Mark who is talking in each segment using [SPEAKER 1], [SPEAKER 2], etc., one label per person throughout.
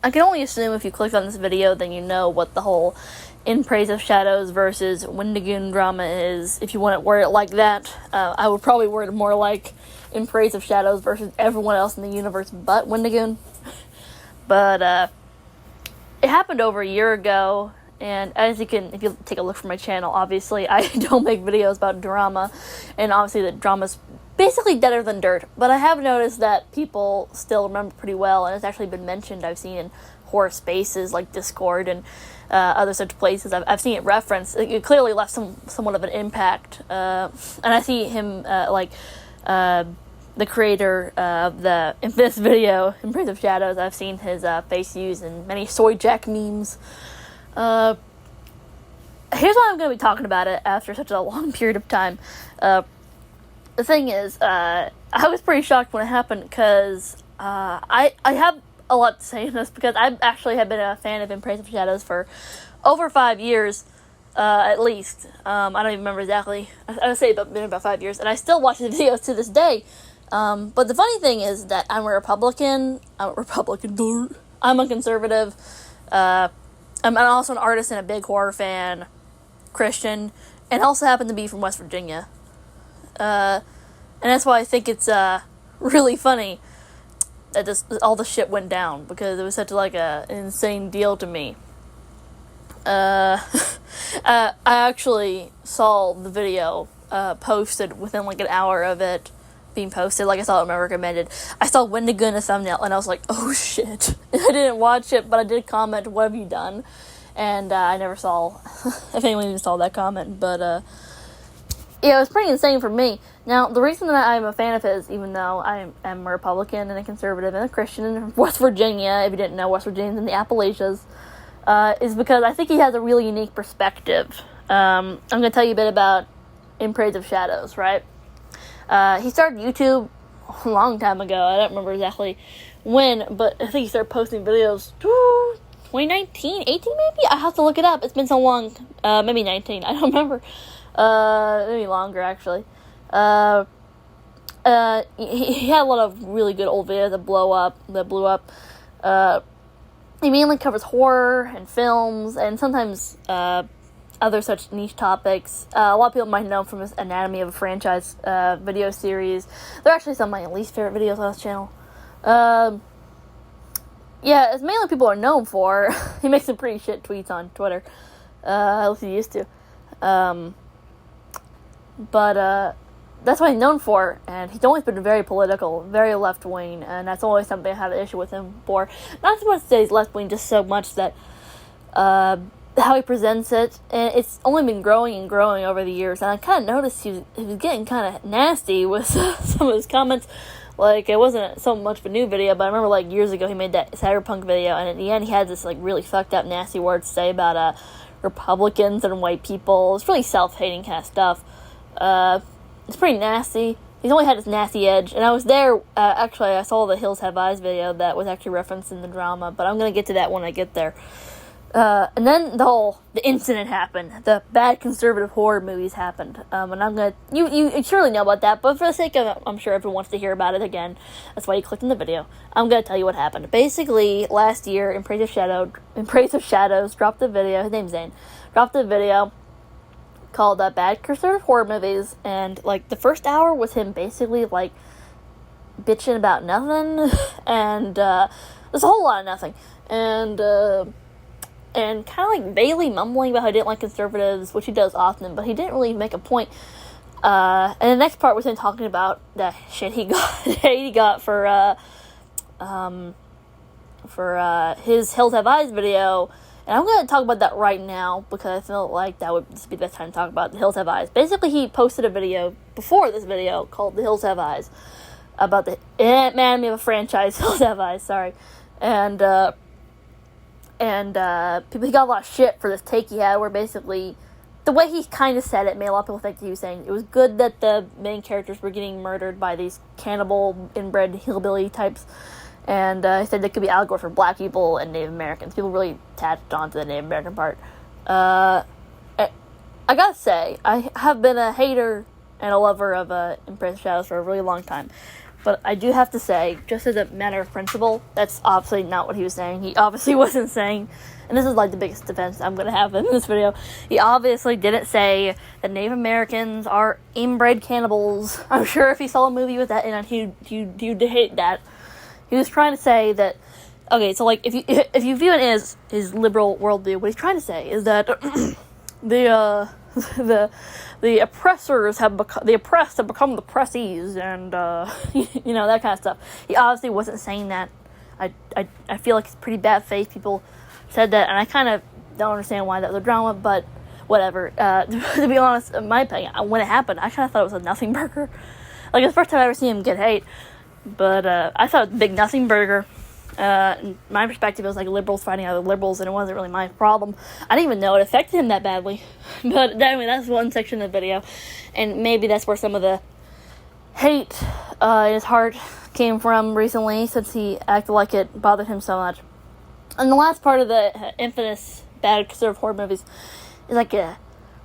[SPEAKER 1] I can only assume if you clicked on this video, then you know what the whole In Praise of Shadows versus Wendigoon drama is. If you want to word it like that, I would probably word it more like In Praise of Shadows versus everyone else in the universe but Wendigoon. But it happened over a year ago, and as you can, if you take a look from my channel, obviously I don't make videos about drama, and obviously the drama's basically deader than dirt, but I have noticed that people still remember pretty well, and it's actually been mentioned. I've seen in horror spaces like Discord and other such places. I've seen it referenced. It clearly left somewhat of an impact, and I see him the creator of the infamous video In Praise of Shadows. I've seen his face used in many Soy Jack memes. Here's why I'm going to be talking about it after such a long period of time. The thing is, I was pretty shocked when it happened, because I have a lot to say in this, because I actually have been a fan of In Praise of Shadows for over 5 years, at least. I don't even remember exactly. I would say been about 5 years, and I still watch his videos to this day. But the funny thing is that I'm a Republican. I'm a conservative. I'm also an artist and a big horror fan, Christian, and also happen to be from West Virginia. And that's why I think it's really funny that all the shit went down, because it was such like an insane deal to me. I actually saw the video posted within like an hour of it being posted. Like, I saw it recommended. I saw Wendigoon in a thumbnail, and I was like, oh shit. I didn't watch it, but I did comment, what have you done? And I never saw if anyone even saw that comment, but yeah, it was pretty insane for me. Now, the reason that I'm a fan of his, even though I am a Republican and a conservative and a Christian in West Virginia, if you didn't know, West Virginia's in the Appalachians, is because I think he has a really unique perspective. I'm going to tell you a bit about In Praise of Shadows, right? He started YouTube a long time ago. I don't remember exactly when, but I think he started posting videos 2019, 18 maybe? I have to look it up. It's been so long. Maybe 19. I don't remember. Maybe longer, actually. He had a lot of really good old videos that blew up. He mainly covers horror and films, and sometimes other such niche topics. A lot of people might know from his Anatomy of a Franchise video series. They're actually some of my least favorite videos on his channel. Yeah, it's mainly people are known for. He makes some pretty shit tweets on Twitter. At least he used to. But that's what he's known for, and he's always been very political, very left-wing, and that's always something I had an issue with him for. Not so much that he's left-wing, just so much that how he presents it, and it's only been growing and growing over the years, and I kind of noticed he was getting kind of nasty with some of his comments. Like, it wasn't so much of a new video, but I remember, like, years ago he made that cyberpunk video, and at the end he had this, like, really fucked up, nasty words to say about Republicans and white people. It's really self-hating kind of stuff. It's pretty nasty. He's only had his nasty edge, and I was there, actually, I saw the Hills Have Eyes video that was actually referenced in the drama, but I'm gonna get to that when I get there. And then the incident happened. The bad conservative horror movies happened. And I'm gonna, you surely know about that, but for the sake of it, I'm sure everyone wants to hear about it again. That's why you clicked on the video. I'm gonna tell you what happened. Basically, last year, In Praise of Shadows dropped a video, his name's Zane, dropped a video called Bad Conservative Horror Movies, and, like, the first hour was him basically, like, bitching about nothing, and, there's a whole lot of nothing, and kind of, like, vaguely mumbling about how he didn't like conservatives, which he does often, but he didn't really make a point. And the next part was him talking about the shit he got for his Hills Have Eyes video, and I'm going to talk about that right now, because I feel like that would just be the best time to talk about the Hills Have Eyes. Basically, he posted a video before this video called The Hills Have Eyes, about the Anatomy of a Franchise, Hills Have Eyes, sorry, and he got a lot of shit for this take he had, where basically, the way he kind of said it made a lot of people think he was saying it was good that the main characters were getting murdered by these cannibal, inbred hillbilly types, and he said they could be allegory for black people and Native Americans. People really attached onto the Native American part. I gotta say, I have been a hater and a lover of In Praise of Shadows for a really long time. But I do have to say, just as a matter of principle, that's obviously not what he was saying. He obviously wasn't saying, and this is like the biggest defense I'm going to have in this video, he obviously didn't say that Native Americans are inbred cannibals. I'm sure if he saw a movie with that in it, he'd hate that. He was trying to say that, okay, so like, if you view it as his liberal worldview, what he's trying to say is that the oppressors the oppressed have become the oppressees, and you know, that kind of stuff. He obviously wasn't saying that. I feel like it's pretty bad faith people said that, and I kind of don't understand why that was a drama, but whatever. To be honest, in my opinion, when it happened, I kind of thought it was a nothing burger. Like, it's the first time I ever seen him get hate, but I thought it was a big nothing burger. My perspective, it was like liberals fighting other liberals, and it wasn't really my problem. I didn't even know it affected him that badly. But anyway, that's one section of the video, and maybe that's where some of the hate in his heart came from recently, since he acted like it bothered him so much. And the last part of the infamous bad conservative horror movies is like a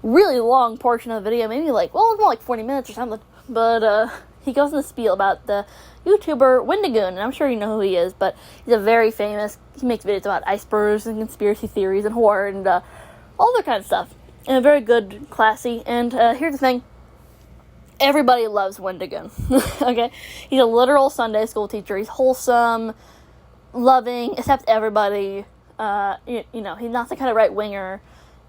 [SPEAKER 1] really long portion of the video, maybe like, well, it's more like 40 minutes or something, but he goes in the spiel about the YouTuber Wendigoon, and I'm sure you know who he is, but he's a very famous, he makes videos about icebergs and conspiracy theories and horror and all that kind of stuff, and very good, classy, and here's the thing, everybody loves Wendigoon, okay? He's a literal Sunday school teacher, he's wholesome, loving, except everybody, you know, he's not the kind of right-winger,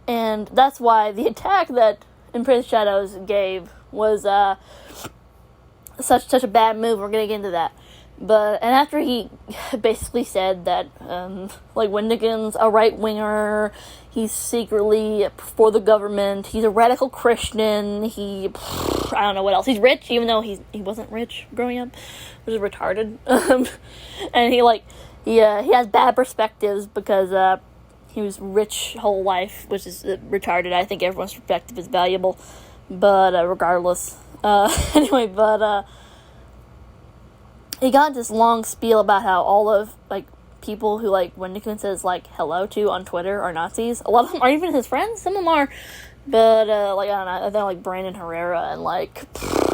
[SPEAKER 1] and that's why the attack that Embrace the Shadows gave was, such a bad move. We're gonna get into that, and after he basically said that like, Wendigoon's a right winger, he's secretly for the government, he's a radical Christian, I don't know what else, he's rich even though he wasn't rich growing up, which is retarded, and he has bad perspectives because he was rich whole life, which is retarded. I think everyone's perspective is valuable, but regardless. Anyway, but he got this long spiel about how all of, like, people who, like, Wendigoon says, like, hello to on Twitter are Nazis. A lot of them are even his friends. Some of them are, but, like, I don't know, they're, like, Brandon Herrera and, like,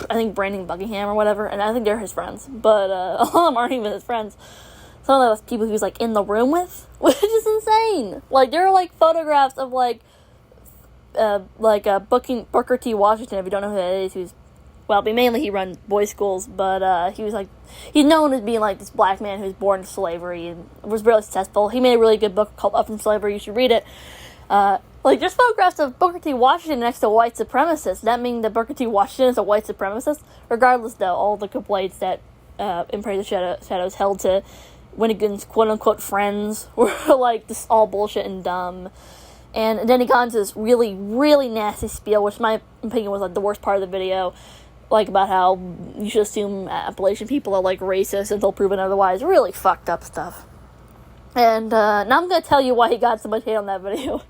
[SPEAKER 1] I think Brandon Buckingham or whatever, and I think they're his friends, but, a lot of them aren't even his friends. Some of those people he was, like, in the room with, which is insane. Like, there are, like, photographs of, like, Booker T. Washington, if you don't know who that is, who's, well, mainly he runs boys' schools, but he was like, he's known as being like this black man who was born into slavery and was really successful. He made a really good book called Up from Slavery. You should read it. Like, there's photographs of Booker T. Washington next to white supremacists. That means that Booker T. Washington is a white supremacist? Regardless, though, all the complaints that Embrace the Shadows held to Wendigoon's quote-unquote friends were like just all bullshit and dumb. And then he got into this really, really nasty spiel, which in my opinion was like the worst part of the video. Like, about how you should assume Appalachian people are, like, racist until proven otherwise. Really fucked up stuff. And now I'm going to tell you why he got so much hate on that video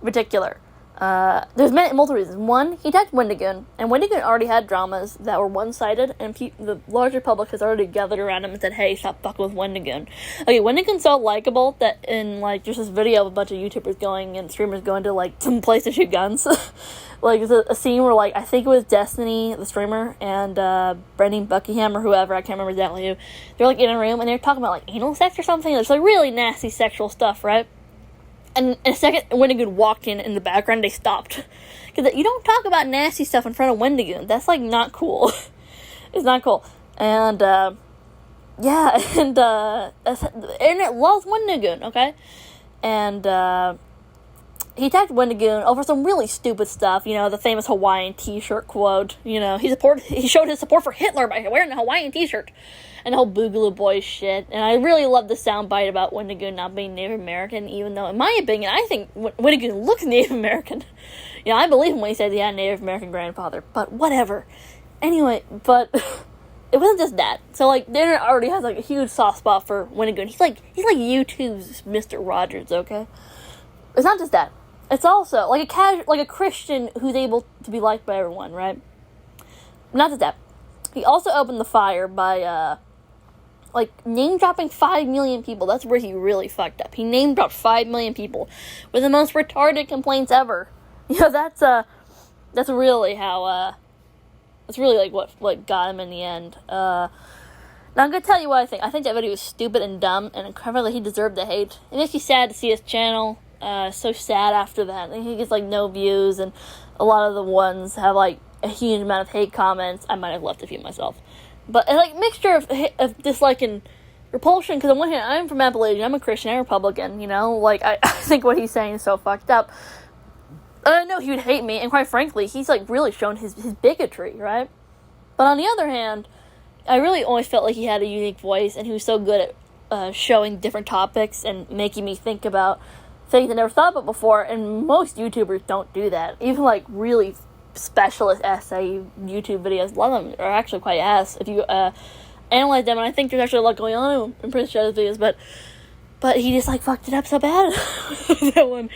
[SPEAKER 1] in particular. There's multiple reasons. One, he attacked Wendigoon, and Wendigoon already had dramas that were one-sided, and the larger public has already gathered around him and said, hey, stop fucking with Wendigoon. Okay, Wendigoon's so likable that in, like, just this video of a bunch of YouTubers going and streamers going to, like, some place to shoot guns. Like, there's a scene where, like, I think it was Destiny, the streamer, and Brandon Buckingham or whoever, I can't remember exactly who, they're, like, in a room, and they're talking about, like, anal sex or something. There's, like, really nasty sexual stuff, right? And in a second, Wendigoon walked in the background, they stopped. Because you don't talk about nasty stuff in front of Wendigoon. That's, like, not cool. It's not cool. And, yeah, and, the internet loves Wendigoon, okay? And, he attacked Wendigoon over some really stupid stuff, you know, the famous Hawaiian t-shirt quote, you know, he showed his support for Hitler by wearing a Hawaiian t-shirt, and the whole Boogaloo Boys shit, and I really love the soundbite about Wendigoon not being Native American, even though, in my opinion, I think Wendigoon looks Native American. You know, I believe him when he said he had a Native American grandfather, but whatever. Anyway, but it wasn't just that. So, like, the internet already has, like, a huge soft spot for Wendigoon. He's like YouTube's Mr. Rogers, okay? It's not just that. It's also, like, a Christian who's able to be liked by everyone, right? Not just that. He also opened the fire by, like, name-dropping 5 million people. That's where he really fucked up. He name-dropped 5 million people with the most retarded complaints ever. You know, that's really how, that's really, like, what got him in the end. Now, I'm going to tell you what I think. I think that video was stupid and dumb, and incredibly, he deserved the hate. It makes me sad to see his channel so sad after that. And he gets, like, no views, and a lot of the ones have, like, a huge amount of hate comments. I might have left a few myself. But, like, mixture of dislike and repulsion, because on one hand, I'm from Appalachia, I'm a Christian, I'm a Republican, you know? Like, I think what he's saying is so fucked up. I know he would hate me, and quite frankly, he's, like, really shown his bigotry, right? But on the other hand, I really always felt like he had a unique voice, and he was so good at showing different topics and making me think about things I never thought about before, and most YouTubers don't do that. Even, like, really specialist essay YouTube videos, a lot of them are actually quite ass if you analyze them, and I think there's actually a lot going on in Prince Shadow's videos, but he just, like, fucked it up so bad with that one.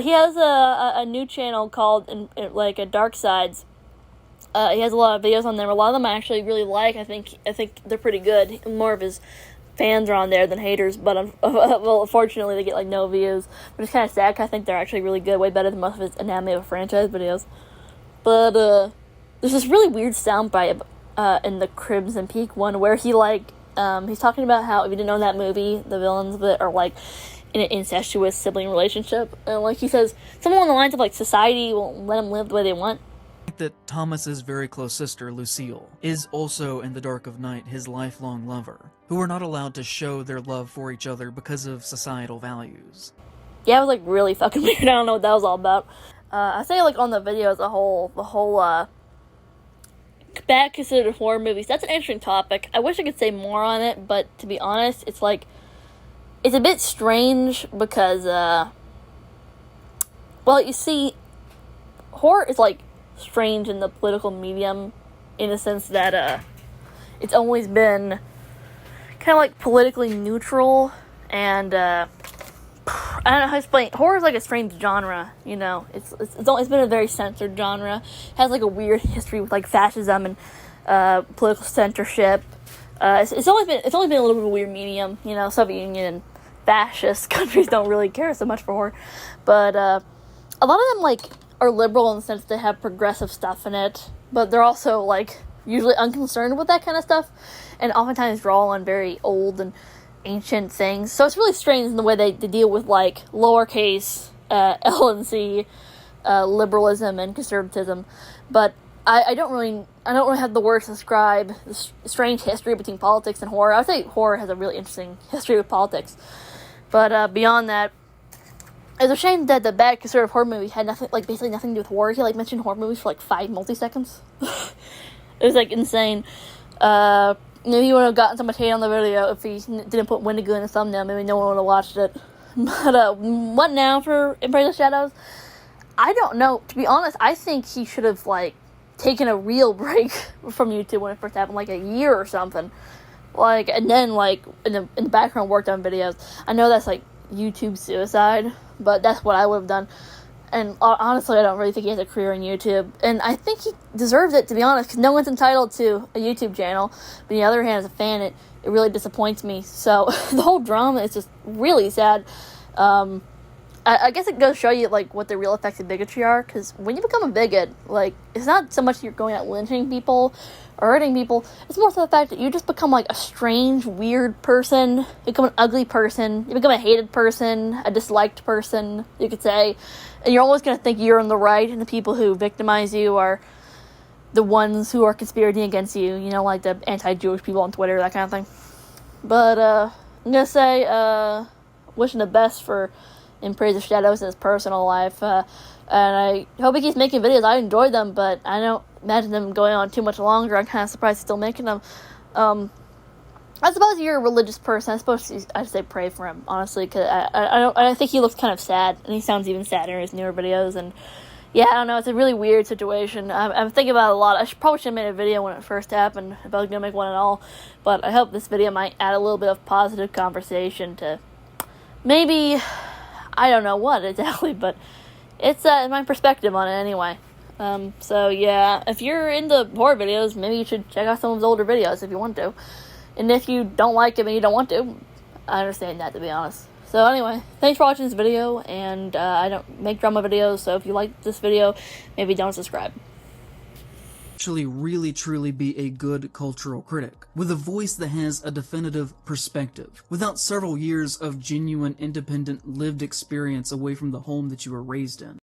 [SPEAKER 1] He has a new channel called, like, Dark Sides. He has a lot of videos on there. A lot of them I actually really like. I think they're pretty good. More of his fans are on there than haters, but well, unfortunately they get, like, no views. But it's kind of sad, 'cause I think they're actually really good, way better than most of his Anatomy of a Franchise videos. But there's this really weird soundbite in the Crimson Peak one where he, like, he's talking about how, if you didn't know that movie, the villains of it are, like, in an incestuous sibling relationship. And, like, he says, something along the lines of, like, society won't let them live the way they want.
[SPEAKER 2] That Thomas's very close sister, Lucille, is also in the dark of night his lifelong lover, who are not allowed to show their love for each other because of societal values.
[SPEAKER 1] Yeah, it was, like, really fucking weird. I don't know what that was all about. I say, like, on the video as a whole, the whole, bad considered horror movies, that's an interesting topic. I wish I could say more on it, but to be honest, it's, like, it's a bit strange because, well, you see, horror is, like, strange in the political medium in the sense that, it's always been kind of, like, politically neutral, and, I don't know how to explain. Horror is like a strange genre, you know. It's been a very censored genre. It has, like, a weird history with, like, fascism and political censorship. It's always been a little bit of a weird medium, you know. Soviet Union and fascist countries don't really care so much for horror, but a lot of them, like, are liberal in the sense they have progressive stuff in it, but they're also, like, usually unconcerned with that kind of stuff, and oftentimes draw on very old and ancient things. So it's really strange in the way they deal with, like, lowercase L and C liberalism and conservatism. But I don't really have the words to describe the strange history between politics and horror. I would say horror has a really interesting history with politics. But beyond that, it's a shame that the bad conservative horror movie had nothing, like, basically nothing to do with horror. He, like, mentioned horror movies for, like, 5 multi-seconds. It was, like, insane. Maybe he would have gotten so much hate on the video if he didn't put Wendigoon in the thumbnail. Maybe no one would have watched it. But, what now for Embrace the Shadows? I don't know. To be honest, I think he should have, like, taken a real break from YouTube when it first happened, like, a year or something. Like, and then, like, in the background worked on videos. I know that's, like, YouTube suicide, but that's what I would have done. And honestly, I don't really think he has a career on YouTube. And I think he deserves it, to be honest, because no one's entitled to a YouTube channel. But on the other hand, as a fan, it really disappoints me. So the whole drama is just really sad. I guess it goes to show you, like, what the real effects of bigotry are. Because when you become a bigot, like, it's not so much you're going out lynching people or hurting people. It's more so the fact that you just become, like, a strange, weird person. You become an ugly person. You become a hated person, a disliked person, you could say. And you're always going to think you're in the right, and the people who victimize you are the ones who are conspiring against you, you know, like the anti-Jewish people on Twitter, that kind of thing. But, I'm going to say, wishing the best for In Praise of Shadows in his personal life, and I hope he keeps making videos. I enjoyed them, but I don't imagine them going on too much longer. I'm kind of surprised he's still making them. I suppose you're a religious person. I suppose I'd say pray for him, honestly, because I think he looks kind of sad, and he sounds even sadder in his newer videos, and yeah, I don't know, it's a really weird situation. I'm thinking about it a lot. I probably should have made a video when it first happened, if I was going to make one at all, but I hope this video might add a little bit of positive conversation to maybe, I don't know what exactly, but it's my perspective on it anyway. So yeah, if you're into horror videos, maybe you should check out some of his older videos if you want to. And if you don't like him and you don't want to, I understand that, to be honest. So anyway, thanks for watching this video, and I don't make drama videos, so if you like this video, maybe don't subscribe.
[SPEAKER 2] actually really truly be a good cultural critic, with a voice that has a definitive perspective, without several years of genuine, independent, lived experience away from the home that you were raised in.